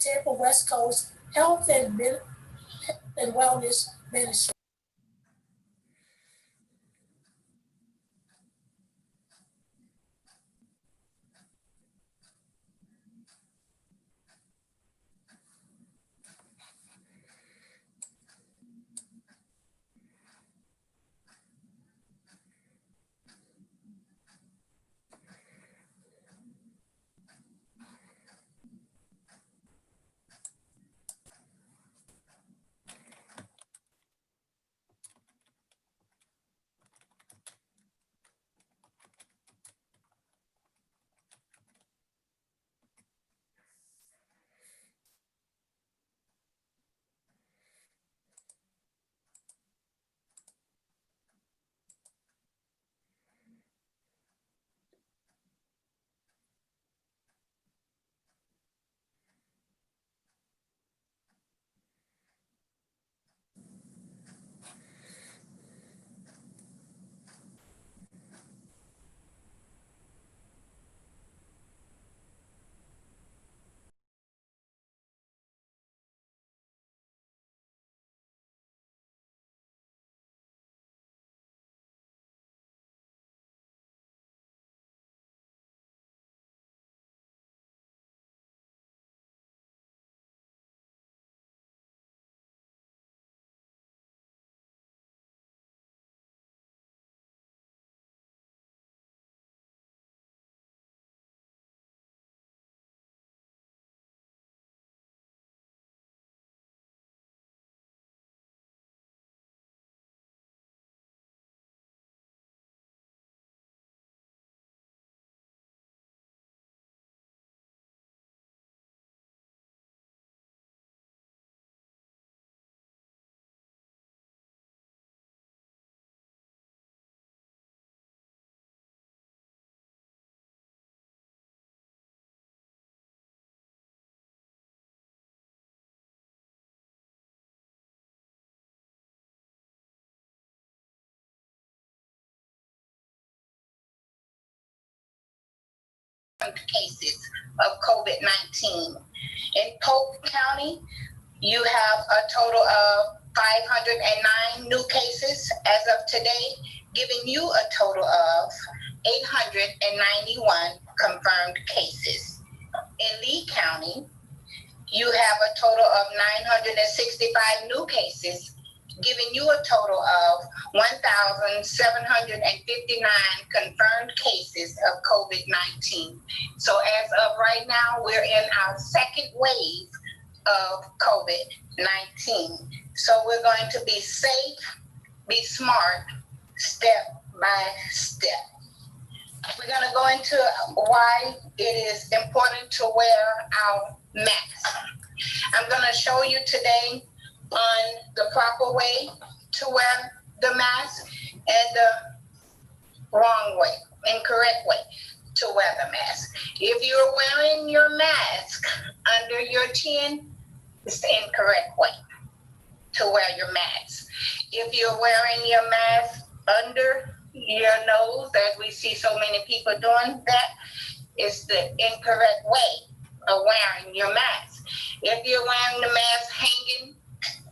Tampa Westcoast Health and Wellness Ministry. Cases of COVID-19. In Polk County, you have a total of 509 new cases as of today, giving you a total of 891 confirmed cases. In Lee County, you have a total of 965 new cases, giving you a total of 1,759 confirmed cases of COVID-19. So as of right now, we're in our second wave of COVID-19. So we're going to be safe, be smart, step by step. We're going to go into why it is important to wear our mask. I'm going to show you today on the proper way to wear the mask and the wrong way, incorrect way to wear the mask. If you're wearing your mask under your chin, it's the incorrect way to wear your mask. If you're wearing your mask under your nose, as we see so many people doing, that is the incorrect way of wearing your mask. If you're wearing the mask hanging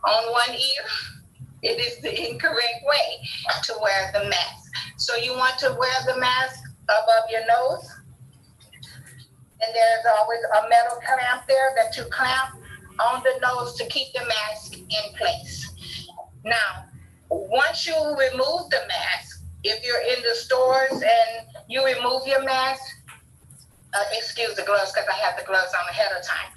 on one ear, it is the incorrect way to wear the mask. So you want to wear the mask above your nose, and there's always a metal clamp there that you clamp on the nose to keep the mask in place. Now, once you remove the mask, if you're in the stores and you remove your mask, excuse the gloves because I have the gloves on ahead of time,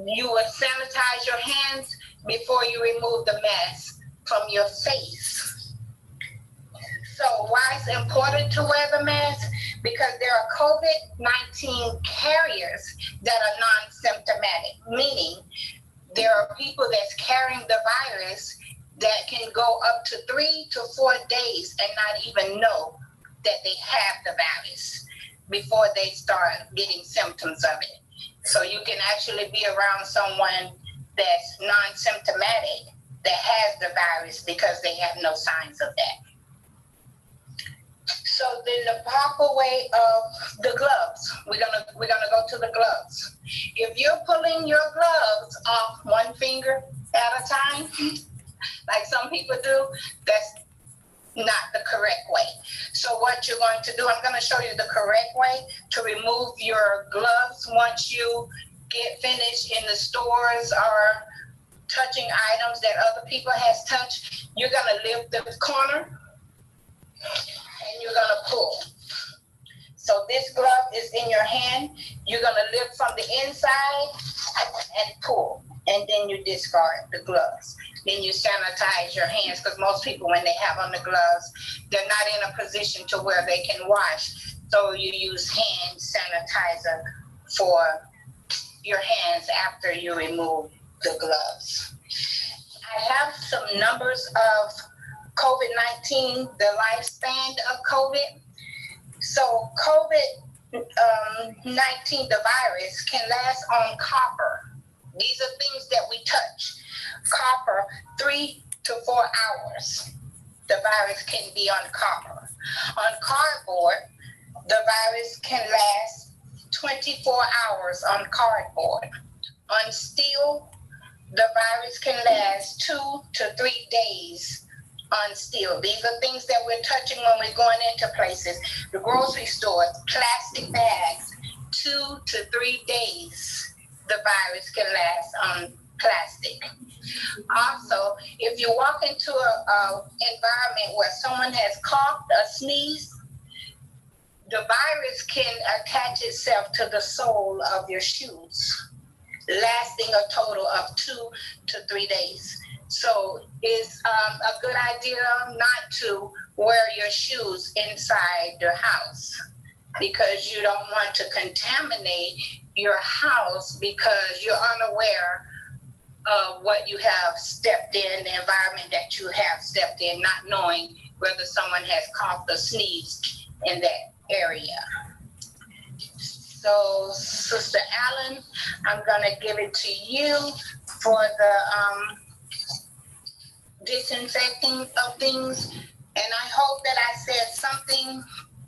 you would sanitize your hands before you remove the mask from your face. So why it's important to wear the mask? Because there are COVID-19 carriers that are non-symptomatic, meaning there are people that's carrying the virus that can go up to 3 to 4 days and not even know that they have the virus before they start getting symptoms of it. So you can actually be around someone that's non-symptomatic that has the virus because they have no signs of that. So then the proper way of the gloves, we're gonna go to the gloves. If you're pulling your gloves off one finger at a time, like some people do, that's not the correct way. So what you're going to do, I'm going to show you the correct way to remove your gloves once you get finished in the stores or touching items that other people has touched. You're going to lift the corner and you're going to pull. So this glove is in your hand. You're going to lift from the inside and pull, and then you discard the gloves. Then you sanitize your hands, because most people, when they have on the gloves, they're not in a position to where they can wash. So you use hand sanitizer for your hands after you remove the gloves. I have some numbers of COVID-19, the lifespan of COVID. So COVID-19, the virus, can last on copper. These are things that we touch. Copper, 3 to 4 hours. The virus can be on copper. On cardboard, the virus can last 24 hours on cardboard. On steel, the virus can last 2 to 3 days on steel. These are things that we're touching when we're going into places. The grocery store, plastic bags, 2 to 3 days the virus can last on plastic. Also, if you walk into an environment where someone has coughed or sneezed, the virus can attach itself to the sole of your shoes, lasting a total of 2 to 3 days. So it's a good idea not to wear your shoes inside your house, because you don't want to contaminate your house because you're unaware of what you have stepped in, the environment that you have stepped in, not knowing whether someone has coughed or sneezed in that area. So, Sister Allen, I'm going to give it to you for the disinfecting of things. And I hope that I said something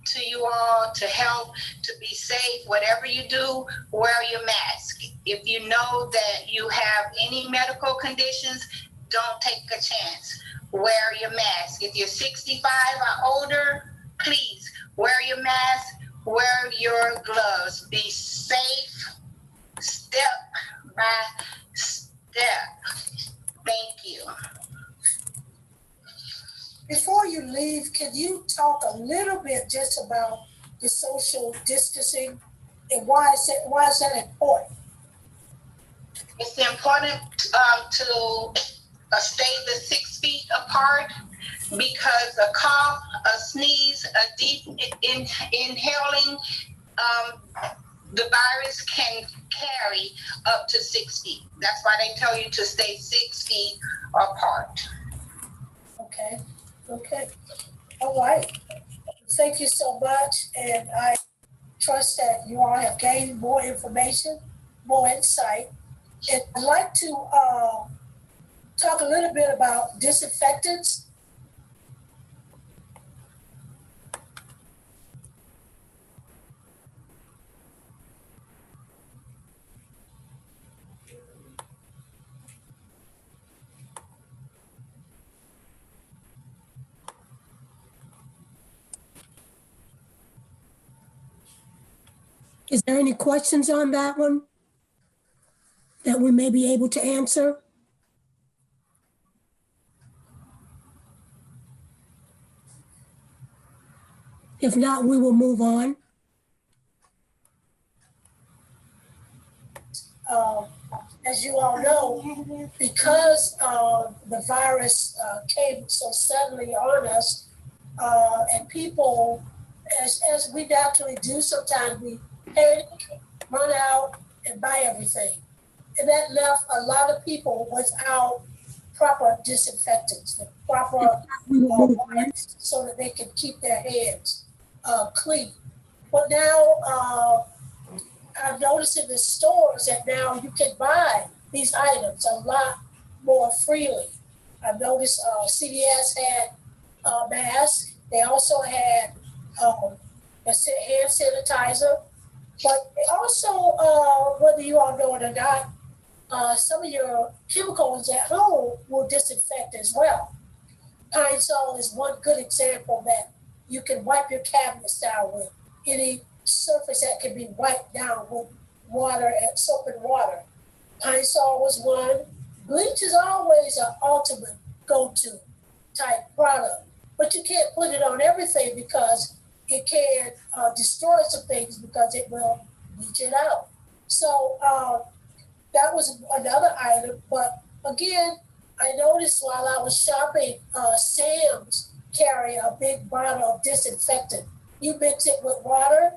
to you all to help to be safe. Whatever you do, wear your mask. If you know that you have any medical conditions, don't take a chance. Wear your mask. If you're 65 or older, please wear your mask, wear your gloves. Be safe, step by step. Thank you. Before you leave, can you talk a little bit just about the social distancing and why is that important? It's important to stay the 6 feet apart, because a cough, a sneeze, a deep inhaling, the virus can carry up to 6 feet. That's why they tell you to stay 6 feet apart. Okay. All right. Thank you so much. And I trust that you all have gained more information, more insight. And I'd like to talk a little bit about disinfectants. Is there any questions on that one that we may be able to answer? If not, we will move on. As you all know, because the virus came so suddenly on us, and people, as we naturally do sometimes, we panic, run out, and buy everything. And that left a lot of people without proper disinfectants, the proper wipes, so that they can keep their hands clean. But now, I've noticed in the stores that now you can buy these items a lot more freely. I've noticed CVS had masks. They also had hand sanitizer. But also, whether you all know it or not, some of your chemicals at home will disinfect as well. Pine Sol is one good example that you can wipe your cabinets down with. Any surface that can be wiped down with water and soap and water. Pine Sol was one. Bleach is always an ultimate go-to type product, but you can't put it on everything because it can destroy some things because it will bleach it out. So that was another item. But again, I noticed while I was shopping, Sam's carry a big bottle of disinfectant. You mix it with water,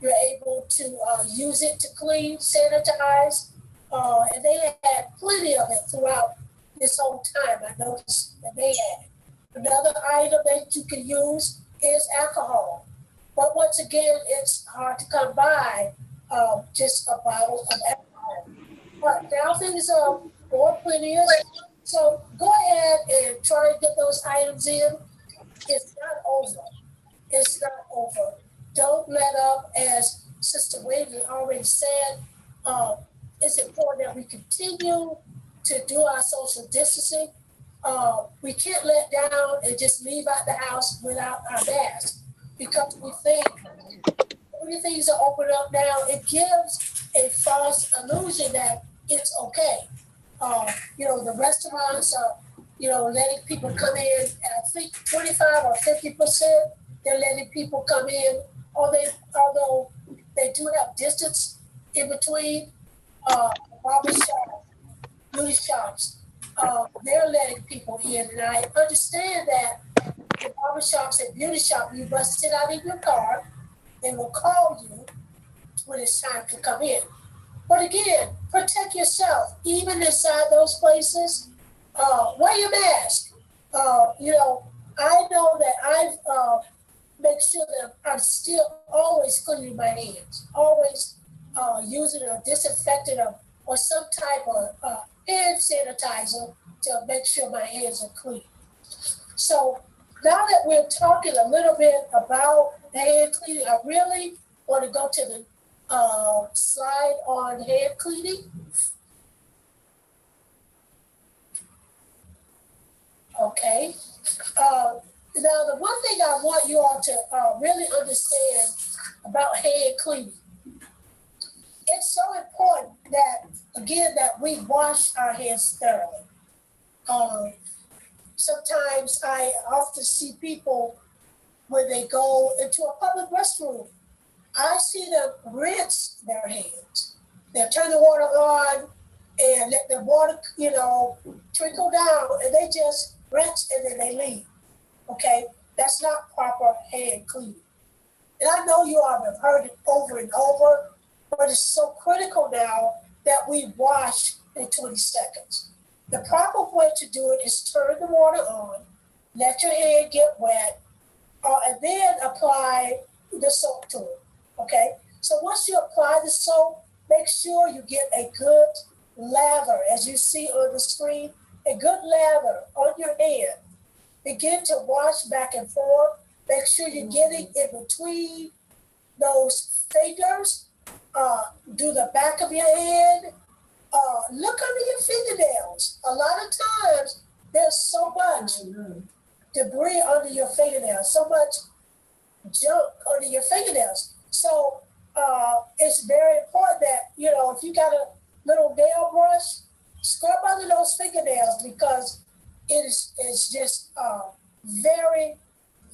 you're able to use it to clean, sanitize, and they had plenty of it throughout this whole time. I noticed that they had it. Another item that you can use is alcohol. But once again, it's hard to come by just a bottle of alcohol. But now things are more plenteous. So go ahead and try to get those items in. It's not over. It's not over. Don't let up, as Sister Waverly already said. It's important that we continue to do our social distancing. We can't let down and just leave out the house without our mask because we think when things are open up now, it gives a false illusion that it's okay. The restaurants are, letting people come in, and I think 25 or 50%, they're letting people come in, although they do have distance in between, barbershop, beauty shops, they're letting people in. And I understand that the barbershops and beauty shop, you must sit out in your car. They will call you when it's time to come in. But again, protect yourself. Even inside those places, wear your mask. I know that I've make sure that I'm still always cleaning my hands, always using a disinfectant or some type of hand sanitizer to make sure my hands are clean. So now that we're talking a little bit about hand cleaning, I really want to go to the slide on hand cleaning. Okay. Now, the one thing I want you all to really understand about hand cleaning, it's so important that, again, that we wash our hands thoroughly. Sometimes I often see people when they go into a public restroom, I see them rinse their hands. They'll turn the water on and let the water, trickle down, and they just rinse and then they leave. Okay, that's not proper hand cleaning. And I know you all have heard it over and over, but it's so critical now that we wash in 20 seconds. The proper way to do it is turn the water on, let your hand get wet, and then apply the soap to it. Okay, so once you apply the soap, make sure you get a good lather, as you see on the screen, a good lather on your hand. Begin to wash back and forth. Make sure you're getting in between those fingers. Do the back of your hand. Look under your fingernails. A lot of times, there's so much debris under your fingernails, so much junk under your fingernails. So it's very important that, if you got a little nail brush, scrub under those fingernails because it's just very,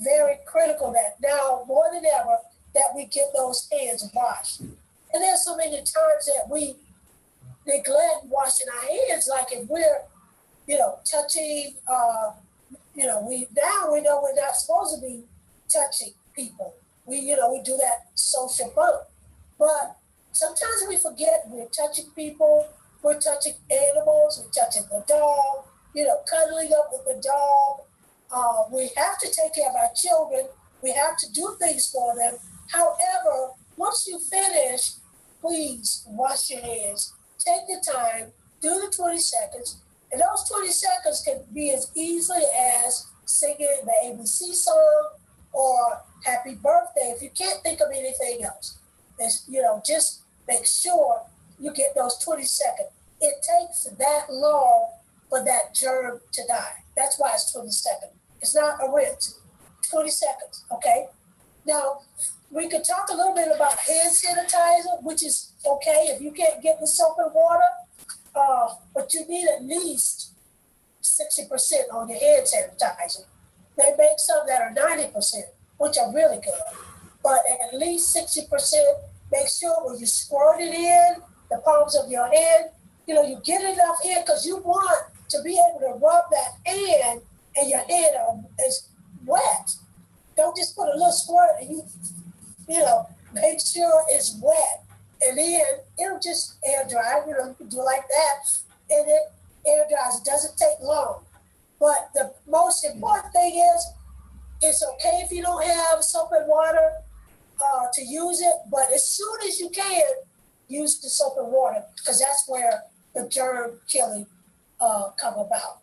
very critical that now more than ever that we get those hands washed. And there's so many times that we neglect washing our hands, like if we're, touching, we know we're not supposed to be touching people. We do that social bump. But sometimes we forget we're touching people, we're touching animals, we're touching the dog, cuddling up with the dog. We have to take care of our children. We have to do things for them. However, once you finish, please wash your hands. Take the time, do the 20 seconds. And those 20 seconds can be as easily as singing the ABC song, or happy birthday. If you can't think of anything else, just make sure you get those 20 seconds. It takes that long for that germ to die. That's why it's 20 seconds. It's not a rinse. 20 seconds, okay? Now, we could talk a little bit about hand sanitizer, which is okay if you can't get the soap and water, but you need at least 60% on your hand sanitizer. They make some that are 90%, which are really good, but at least 60%. Make sure when you squirt it in the palms of your hand, you get enough in because you want to be able to rub that hand and your hand is wet. Don't just put a little squirt and make sure it's wet. And then it'll just air dry. You can do it like that. And it air dries. It doesn't take long. But the most important thing is it's okay if you don't have soap and water to use it. But as soon as you can, use the soap and water because that's where the germ killing come about.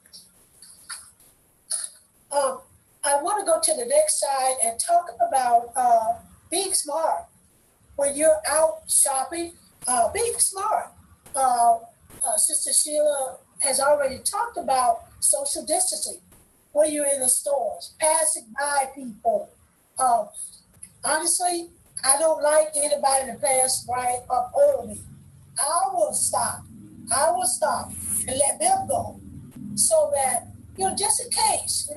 I want to go to the next slide and talk about being smart. When you're out shopping, being smart. Sister Sheila has already talked about social distancing when you're in the stores, passing by people. Honestly, I don't like anybody to pass right up on me. I will stop and let them go so that, just in case,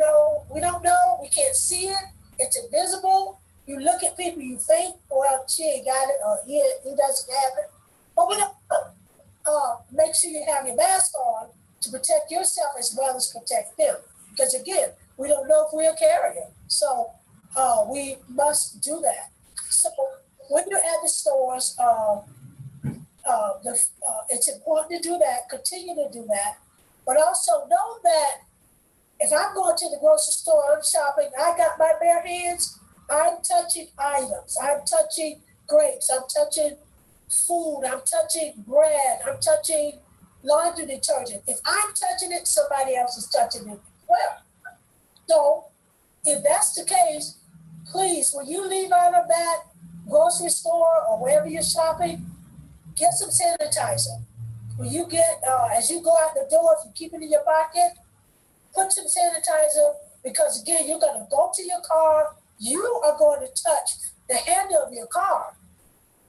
we don't know, we can't see it, it's invisible. You look at people, you think, well, she ain't got it, or he doesn't have it. But we don't make sure you have your mask on to protect yourself as well as protect them. Because again, we don't know if we're a carrier. So we must do that. So when you're at the stores, it's important to do that, continue to do that. But also know that if I'm going to the grocery store, I'm shopping, I got my bare hands, I'm touching items. I'm touching grapes. I'm touching food. I'm touching bread. I'm touching laundry detergent. If I'm touching it, somebody else is touching it as well. So if that's the case, please, when you leave out of that grocery store or wherever you're shopping, get some sanitizer. When you get, as you go out the door, if you keep it in your pocket, put some sanitizer because again, you're going to go to your car. You are going to touch the handle of your car.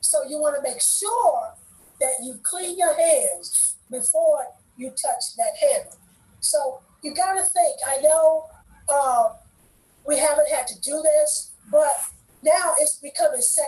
So you want to make sure that you clean your hands before you touch that handle. So you got to think, I know we haven't had to do this, but now it's becoming second